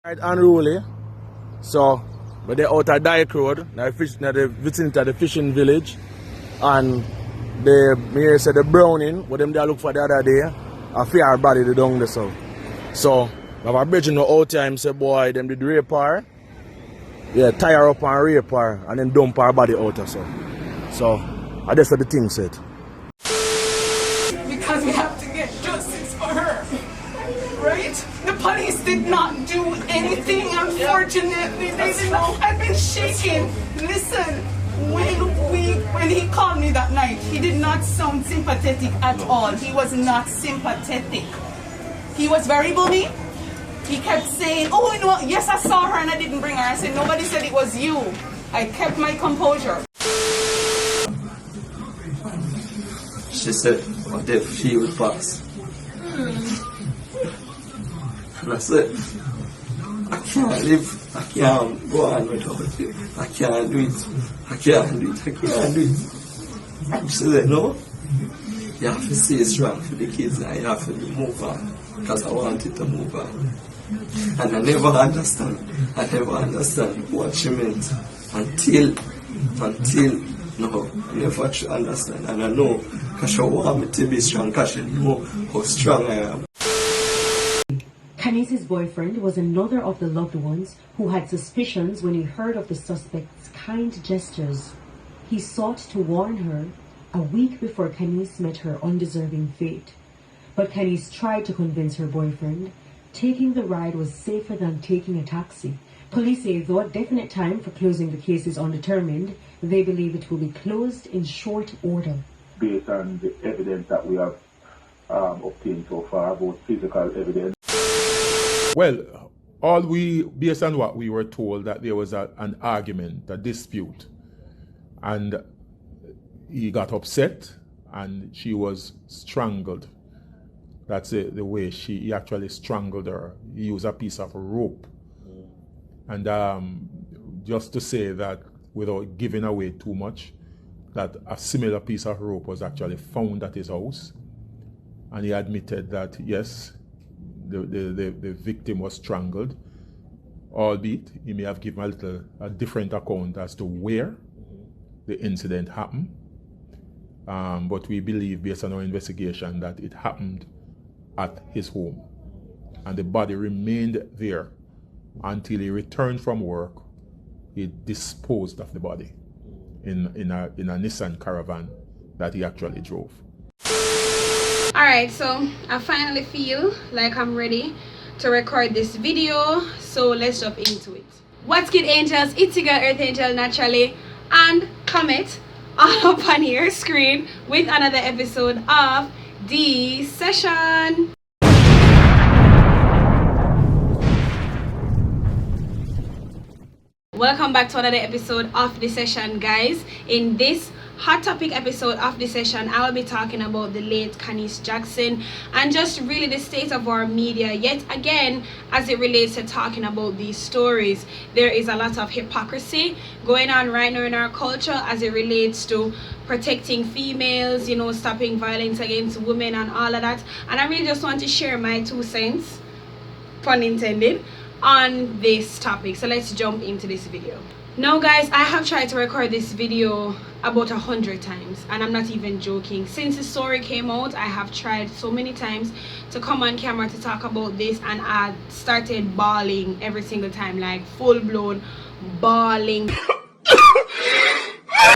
Quite unruly. So, but they're out at Dyke Road, now the vicinity of the fishing village, and the mayor said the browning, what them they look for the other day, a fair body they down there so I have a bridge in the out time say boy them did rape her, yeah, tie her up and rape her and then dump her body out or so I just what the thing said. Because we have to get justice for her, right? The police did not do anything, unfortunately. They did not. I've been shaking. Listen, when he called me that night, he did not sound sympathetic at all. He was not sympathetic. He was very bully. He kept saying, oh, you know, yes, I saw her and I didn't bring her. I said, nobody said it was you. I kept my composure. She said, what if she would pass? And I said, I can't live, I can't go on without you. I can't do it. I can't do it. I can't do it. She said, no, you have to stay strong for the kids and you have to move on. Because I wanted to move on. And I never understand what she meant until no, I never understand. And I know because she want me to be strong because she know how strong I am. Khanice's boyfriend was another of the loved ones who had suspicions when he heard of the suspect's kind gestures. He sought to warn her a week before Khanice met her undeserving fate. But Khanice tried to convince her boyfriend taking the ride was safer than taking a taxi. Police say though a definite time for closing the case is undetermined, they believe it will be closed in short order. Based on the evidence that we have obtained so far, both physical evidence. Well, based on what we were told, that there was an argument, a dispute, and he got upset and she was strangled. That's the way he actually strangled her. He used a piece of rope. And just to say that, without giving away too much, that a similar piece of rope was actually found at his house. And he admitted that, yes, the victim was strangled, albeit he may have given a different account as to where the incident happened. But we believe, based on our investigation, that it happened at his home. And the body remained there until he returned from work. He disposed of the body in a Nissan Caravan that he actually drove. Alright, so I finally feel like I'm ready to record this video, so let's jump into it. What's good, angels? It's your girl EarthAngel naturally, and comment all up on your screen with another episode of DSession. Welcome back to another episode of DSession, guys. In this hot topic episode of DSession, I'll be talking about the late Khanice Jackson and just really the state of our media yet again as it relates to talking about these stories. There is a lot of hypocrisy going on right now in our culture as it relates to protecting females, you know, stopping violence against women and all of that. And I really just want to share my 2 cents, pun intended, on this topic. So let's jump into this video. Now guys, I have tried to record this video about 100 times, and I'm not even joking. Since the story came out, I have tried so many times to come on camera to talk about this, and I started bawling every single time, like full-blown bawling.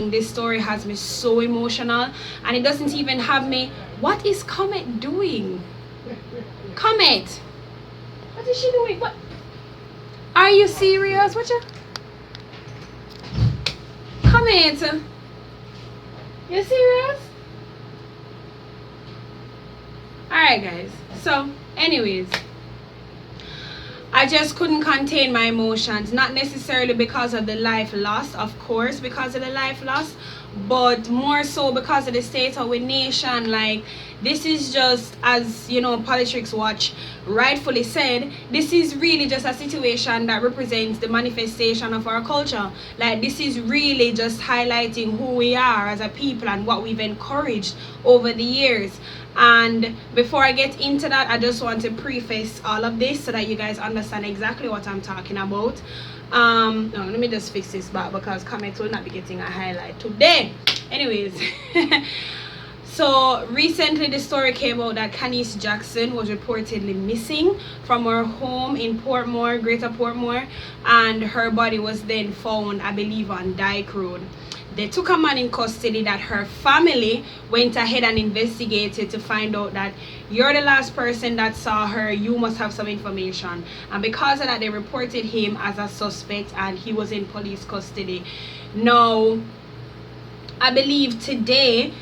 This story has me so emotional, and it doesn't even have me. What is Comet doing? Comet, what is she doing? What? Are you serious? What you? Comet, you serious? Alright guys, so anyways, I just couldn't contain my emotions, not necessarily because of the life lost, of course because of the life lost, but more so because of the state of our nation. Like, this is just, as you know, Politics Watch rightfully said, this is really just a situation that represents the manifestation of our culture. Like, this is really just highlighting who we are as a people and what we've encouraged over the years. And before I get into that, I just want to preface all of this so that you guys understand exactly what I'm talking about. No, let me just fix this back because comments will not be getting a highlight today. Anyways, so recently the story came out that Khanice Jackson was reportedly missing from her home in Portmore, Greater Portmore, and her body was then found, I believe, on Dyke Road. They took a man in custody that her family went ahead and investigated to find out that you're the last person that saw her, you must have some information. And because of that, they reported him as a suspect and he was in police custody. Now, I believe today,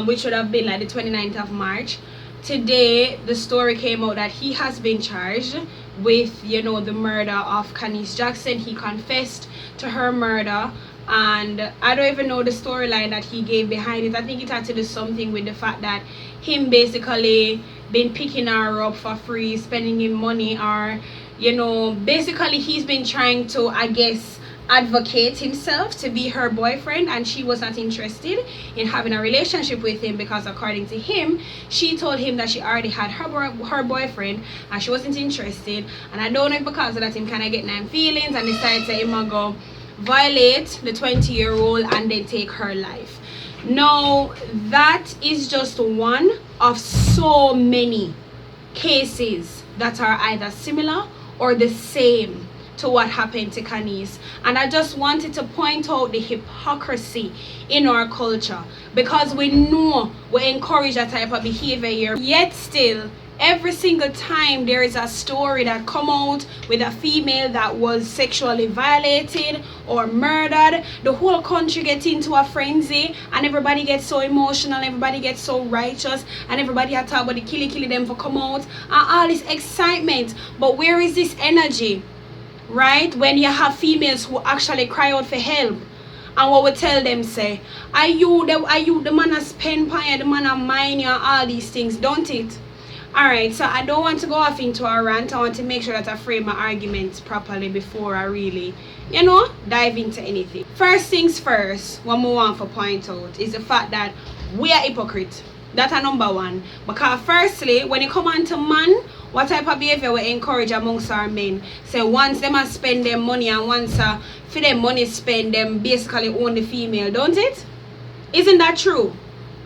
which would have been like the 29th of March, today the story came out that he has been charged with, you know, the murder of Khanice Jackson. He confessed to her murder. And I don't even know the storyline that he gave behind it. I think it had to do something with the fact that him basically been picking her up for free, spending him money, or, you know, basically he's been trying to, I guess, advocate himself to be her boyfriend, and she was not interested in having a relationship with him because, according to him, she told him that she already had her boyfriend and she wasn't interested. And I don't know if because of that him kind of get nine feelings and decided to him go violate the 20-year-old and then take her life. Now, that is just one of so many cases that are either similar or the same to what happened to Khanice. And I just wanted to point out the hypocrisy in our culture, because we know we encourage that type of behavior here, yet still every single time there is a story that come out with a female that was sexually violated or murdered, the whole country gets into a frenzy and everybody gets so emotional, everybody gets so righteous, and everybody had talk about the killy them for come out and all this excitement. But where is this energy, right, when you have females who actually cry out for help? And what we tell them, say, are you the man a spend pie, the man a mine you, all these things, don't it? Alright, so I don't want to go off into a rant. I want to make sure that I frame my arguments properly before I really, you know, dive into anything. First things first, what we want to point out is the fact that we are hypocrite. That's a number one. Because firstly, when it come on to man, what type of behavior we encourage amongst our men? So once them must spend their money, and once for them money spend, them basically own the female, don't it? Isn't that true?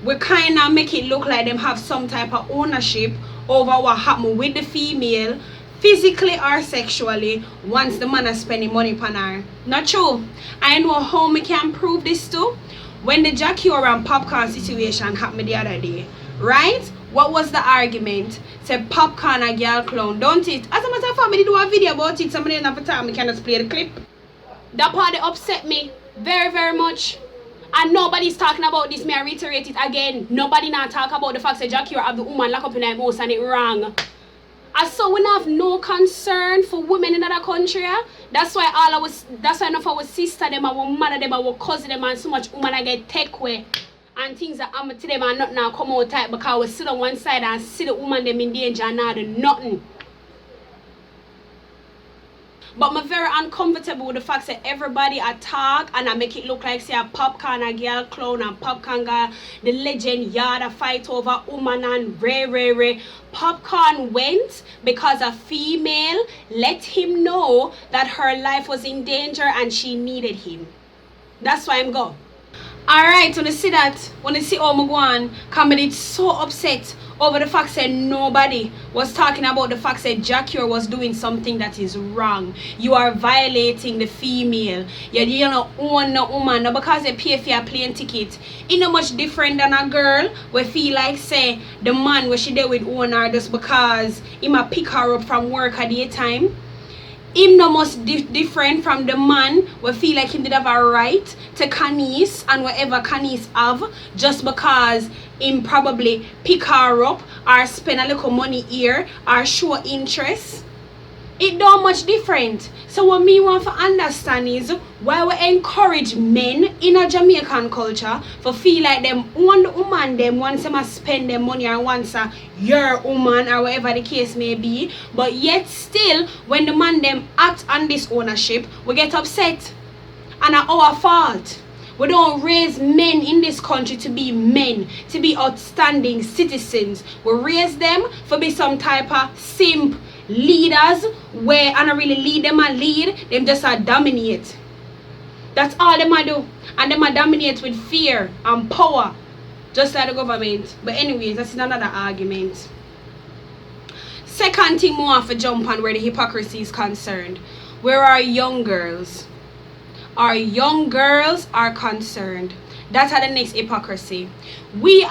We kind of make it look like them have some type of ownership over what happened with the female, physically or sexually, once the man is spending money upon her. Not true. I know how we can prove this too. When the Jackie and Popcorn situation happened the other day, right? What was the argument? Say Popcorn a girl clown, don't it? As a matter of fact, I did do a video about it. Somebody didn't have a time, I can just play the clip. That part upset me very, very much. And nobody's talking about this. May I reiterate it again. Nobody now talk about the fact that Jackie have the woman locked up in her house and it wrong. And so we have no concern for women in other country. That's why enough of our sister them, our mother them, our cousin them, and so much women I get take away. And things that happen to them and not now come out tight because we sit on one side and see the woman them in danger and now do nothing. But I'm very uncomfortable with the fact that everybody attack and I make it look like say a Popcorn a girl clown and Popcorn guy the legend yard a fight over woman and Ray. Popcorn went because a female let him know that her life was in danger and she needed him. That's why I'm go. Alright, when you see that, when you see how I'm going, Comedy is so upset over the fact that nobody was talking about the fact that Jackie was doing something that is wrong. You are violating the female. You don't own no woman. No, because you pay for your plane ticket. It's not much different than a girl we feel like say the man where she there with own her just because he might pick her up from work at the time. Him no most different from the man we feel like him did have a right to Khanice and whatever Khanice have just because him probably pick her up or spend a little money here or show interest. It don't much different. So what me want to understand is why we encourage men in a Jamaican culture for feel like them own the woman them once them spend their money or once your woman or whatever the case may be, but yet still when the man them act on this ownership, we get upset. And it's our fault. We don't raise men in this country to be men, to be outstanding citizens. We raise them for be some type of simp leaders where I don't really lead them and lead them, just dominate. That's all them I do. And them dominate with fear and power, just like the government. But anyways, that's another argument. Second thing more for jump on where the hypocrisy is concerned. Where our young girls? Our young girls are concerned. That's how the next hypocrisy. We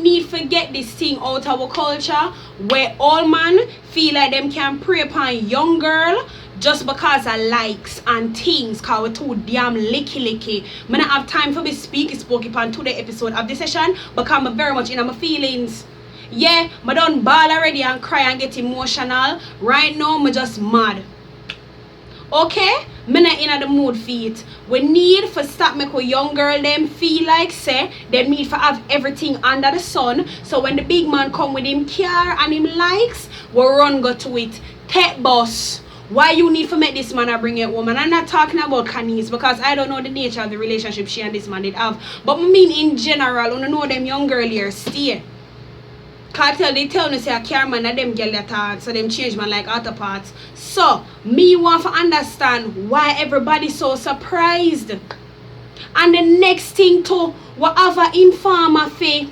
need to get this thing out of our culture where all man feel like them can prey upon young girl just because of likes and things, cause we too damn licky. I don't have time for me spoke upon today's episode of DSession because I'm very much in my feelings. Yeah, I done bawl already and cry and get emotional. Right now, I'm just mad. Okay? Me not in the mood for it. We need to stop make a young girl them feel like say they need to have everything under the sun. So when the big man come with him car and him likes, we run go to it. Take boss. Why you need to make this man a bring it woman? I'm not talking about Khanice because I don't know the nature of the relationship she and this man did have. But I mean in general, you know them young girl here stay. Cartel they tell me say a car man and them girl that talk, so them change man like auto parts. So me want to understand why everybody so surprised. And the next thing to whatever informer for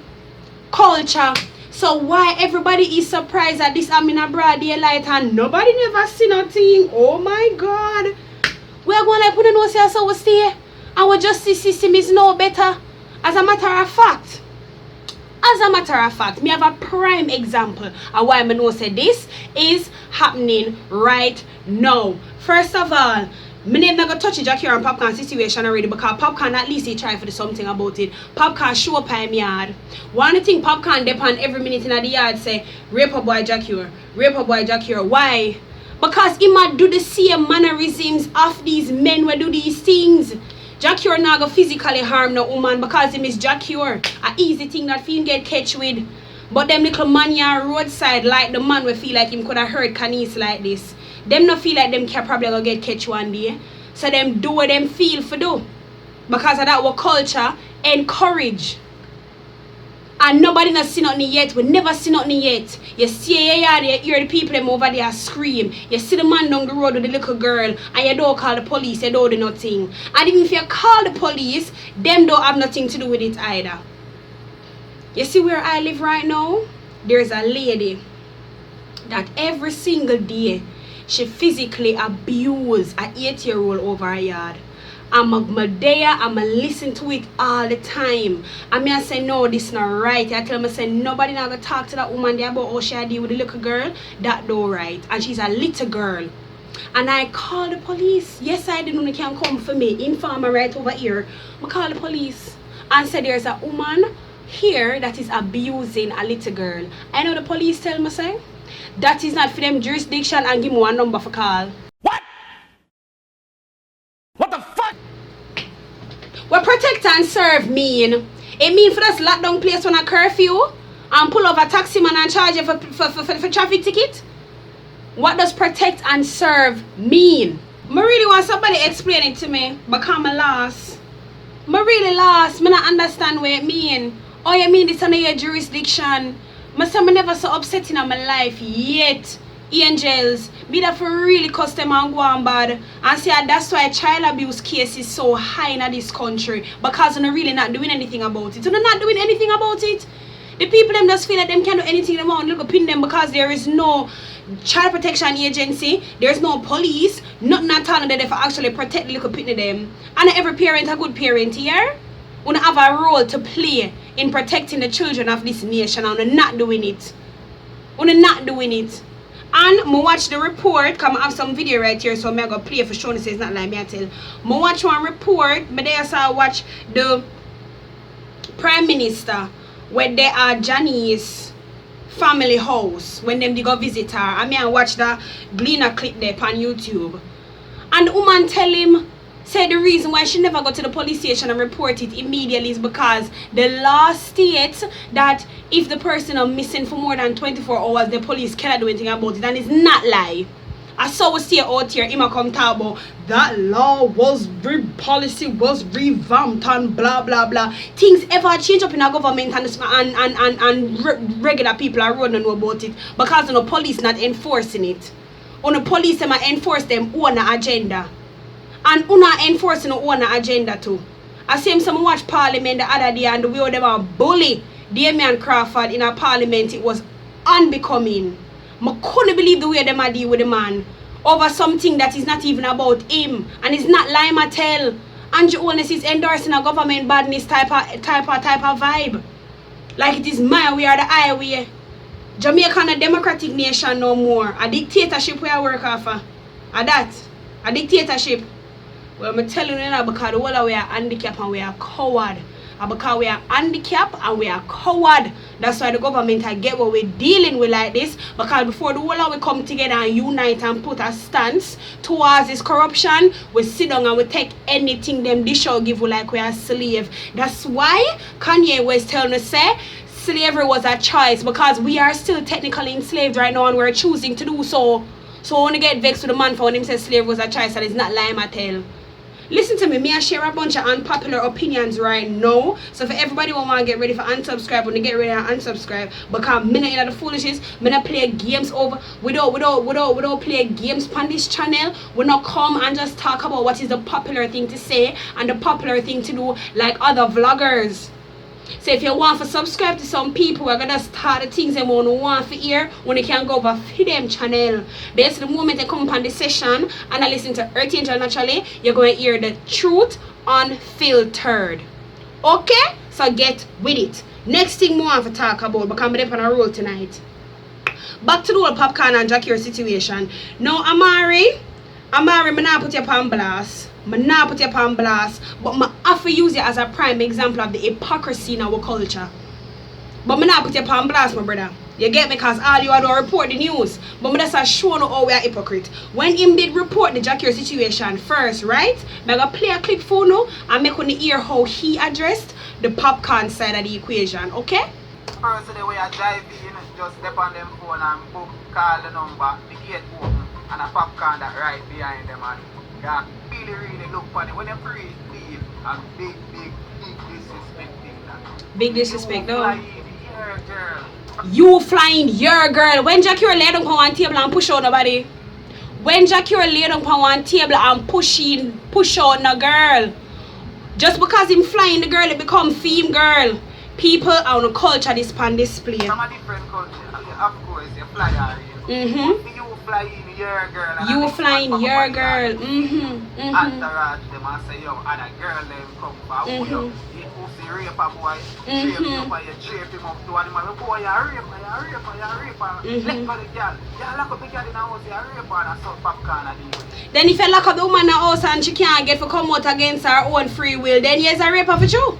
culture. So why everybody is surprised that this I'm in a broad daylight and nobody never see nothing. Oh my God. We're going like we don't know say so we stay. Our justice system is no better. As a matter of fact, me have a prime example of why I know say this is happening right now. First of all, me never gonna touch the Jackie and Popcorn situation already because Popcorn at least he try for do something about it. Popcorn show up in my yard. One thing Popcorn depend every minute in the yard say rape a boy Jackie, rape a boy Jackie. Why? Because he might do the same mannerisms of these men who do these things. Jackie not go physically harm no woman because him is Jackie. A easy thing that he get catch with. But them little man here roadside like the man we feel like him could have heard Khanice like this. Them not feel like them can probably go get catch one day. So them do what them feel for do. Because of that what culture encourage. And nobody not seen nothing yet. We never seen nothing yet. You see your yard, you hear the people them over there scream. You see the man down the road with the little girl and you don't call the police, you don't do nothing. And even if you call the police, them don't have nothing to do with it either. You see where I live right now? There's a lady that every single day she physically abused an 8-year-old over her yard. I'm there, I'm listen to it all the time. And I say, no, this is not right. I tell me, say, nobody not gonna talk to that woman there about how she deal with the little girl. That don't right. And she's a little girl. And I call the police. Yes, I didn't know they can come for me. Informer right over here. I call the police and say there's a woman here that is abusing a little girl. I know the police tell me, say, that is not for them jurisdiction and give me one number for call. What protect and serve mean? It mean for us lock down place on a curfew and pull over a taxi man and charge you for traffic ticket? What does protect and serve mean? I really want somebody to explain it to me because I'm lost. I really lost. I don't understand what it mean. Oh, you mean it's under your jurisdiction? I say I never so upsetting in my life yet. Angels, me that for really cuss them and go on bad. And say that's why child abuse case is so high in this country. Because they're really not doing anything about it. They're not doing anything about it. The people them just feel like them can't do anything they want. Look up in them because there is no child protection agency. There's no police. Nothing at all that they actually protect the little pitney them. And every parent a good parent here. We have a role to play in protecting the children of this nation. And we're not doing it. We're not doing it. And I watch the report, because I have some video right here, so I'm going to play for Shona says it's not like me I tell. I watch one report, but then I watch the Prime Minister, where they are Janice family house when them they go visit her. I mean I watch the Gleaner clip there on YouTube. And the woman tell him, say the reason why she never go to the police station and report it immediately is because the law states that if the person is missing for more than 24 hours, the police cannot do anything about it. And it's not lie. I saw we see out here, him come talk about that law was policy was revamped and blah blah blah. Things ever change up in our government and regular people are running know about it because the police not enforcing it. On the police them enforce them own agenda. And una enforcing the own agenda too. I see some watch Parliament the other day and the way them are bully Damian Crawford in a Parliament, it was unbecoming. I couldn't believe the way them are deal with the man over something that is not even about him and it's not Lima tell. Andrew Holness is endorsing a government badness type of vibe. Like it is my way or the highway. Jamaican a democratic nation no more. A dictatorship where I work off. A dictatorship. Well, I'm telling you now because the whole of we are handicapped and we are coward. And because we are handicapped and we are coward. That's why the government I get what we're dealing with like this. Because before the whole of we come together and unite and put a stance towards this corruption, we sit down and we take anything them dish or give we like we are slave. That's why Kanye was telling us say slavery was a choice because we are still technically enslaved right now and we're choosing to do so. So I want to get vexed with the man for when him says slavery was a choice and it's not lying at all. Listen to me, I share a bunch of unpopular opinions right now. So for everybody who want to get ready for unsubscribe, when they get ready to unsubscribe, because I'm not in the foolishness, I'm not play games over, we don't play games on this channel. We not come and just talk about what is the popular thing to say and the popular thing to do like other vloggers. So if you want to subscribe to some people, we're gonna start the things they want to hear when they can go over for them channel. Basically, the moment they come upon the session and I listen to EarthAngel naturally, you're going to hear the truth unfiltered. Okay? So get with it. Next thing we want to talk about, because I'm on a roll tonight. Back to the whole popcorn and Jackie situation. Now, Amari, I'm not put you on blast. I'm not put you on blast, but I have to use it as a prime example of the hypocrisy in our culture. But I'm not put you on blast, my brother. You get me? Because all you are to report the news. But I'm just showing you how we are hypocrite. When him did report the Jackie situation first, right? I'm going to play a clip for you and make you hear how he addressed the popcorn side of the equation, okay? First the way I drive in, just step on them phone and book, call the number, the gate open, and a popcorn that right behind them and yeah, really look funny. When you free leave, a big disrespect thing that. Big disrespect though. Your girl. You flying your girl. When Jackie lay down on one table and push out nobody. When Jackie lay down on one table and push out no girl. Just because him flying the girl, it become theme girl. People on the culture display. Some a different culture. Of course, you fly her in. You flying your girl. You flying your girl. Entourage them and say, yo, and a girl them come for you. You pussy rape a boy. Shape him up and you shape him up to animal. Boy, you rape her. Let go the girl. You lock up the girl in the house, you rape her and suck popcorn and deal. Then if you lock up the woman in the house and she can't get to come out against her own free will, then yes, a rape her for you.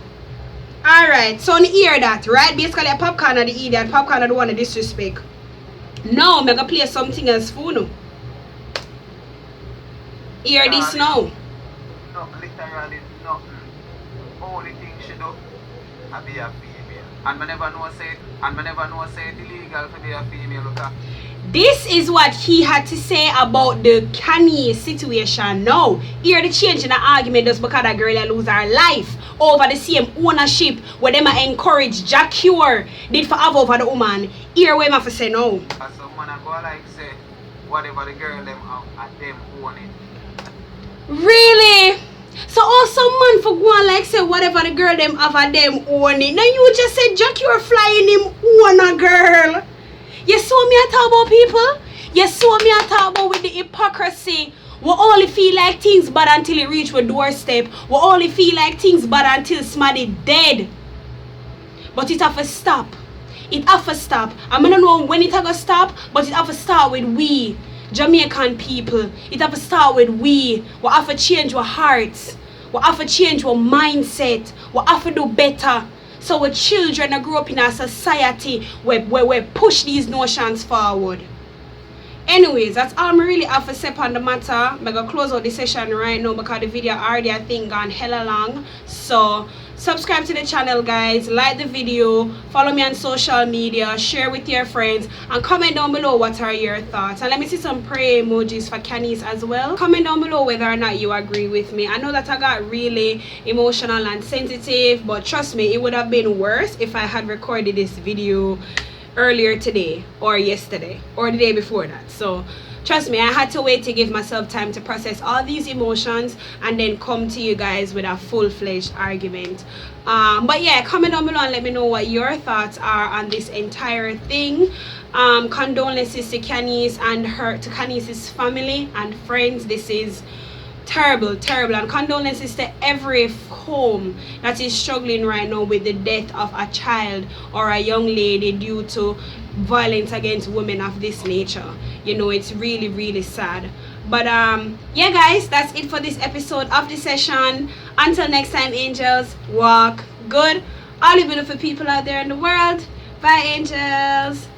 Alright, so you hear that, right? Basically a popcorn are the idiot, popcorn are the one that disrespect. Now, I'm going to play something else for you. Hear this now. No, literally nothing. Only thing she do, I be a female. And I never know say it illegal to be a female. Look. This is what he had to say about the Khanice situation. Now, hear the change in the argument just because that girl lose her life over the same ownership where them encourage Jack Cure did for have over the woman. Hear what I have to say now. So man go like say whatever the girl them have and them own it. Really? So also man for go on like say whatever the girl them have and them own it. Now you just said Jack Cure flying him own a girl. You saw me talk about people? You saw me talk about with the hypocrisy. We only feel like things bad until it reach our doorstep. We only feel like things bad until somebody dead. But it have to stop. It have to stop. I don't know when it have to stop, but it have to start with we, Jamaican people. It have to start with we. We have to change our hearts. We have to change our mindset. We have to do better. So our children are grow up in a society where we push these notions forward. Anyways, that's all I really have to say on the matter. I'm going to close out the session right now because the video already, I think, gone hella long. So, subscribe to the channel, guys. Like the video. Follow me on social media. Share with your friends. And comment down below what are your thoughts. And let me see some prayer emojis for Khanice as well. Comment down below whether or not you agree with me. I know that I got really emotional and sensitive. But trust me, it would have been worse if I had recorded this video earlier today or yesterday or the day before that. So trust me, I had to wait to give myself time to process all these emotions and then come to you guys with a full-fledged argument. But yeah, comment down below and let me know what your thoughts are on this entire thing. Condolences to Khanice and to Khanice's family and friends. This is terrible, and condolences to every home that is struggling right now with the death of a child or a young lady due to violence against women of this nature. You know, it's really sad. But yeah guys, that's it for this episode of the session. Until next time, angels, walk good. All the beautiful people out there in the world. Bye, angels.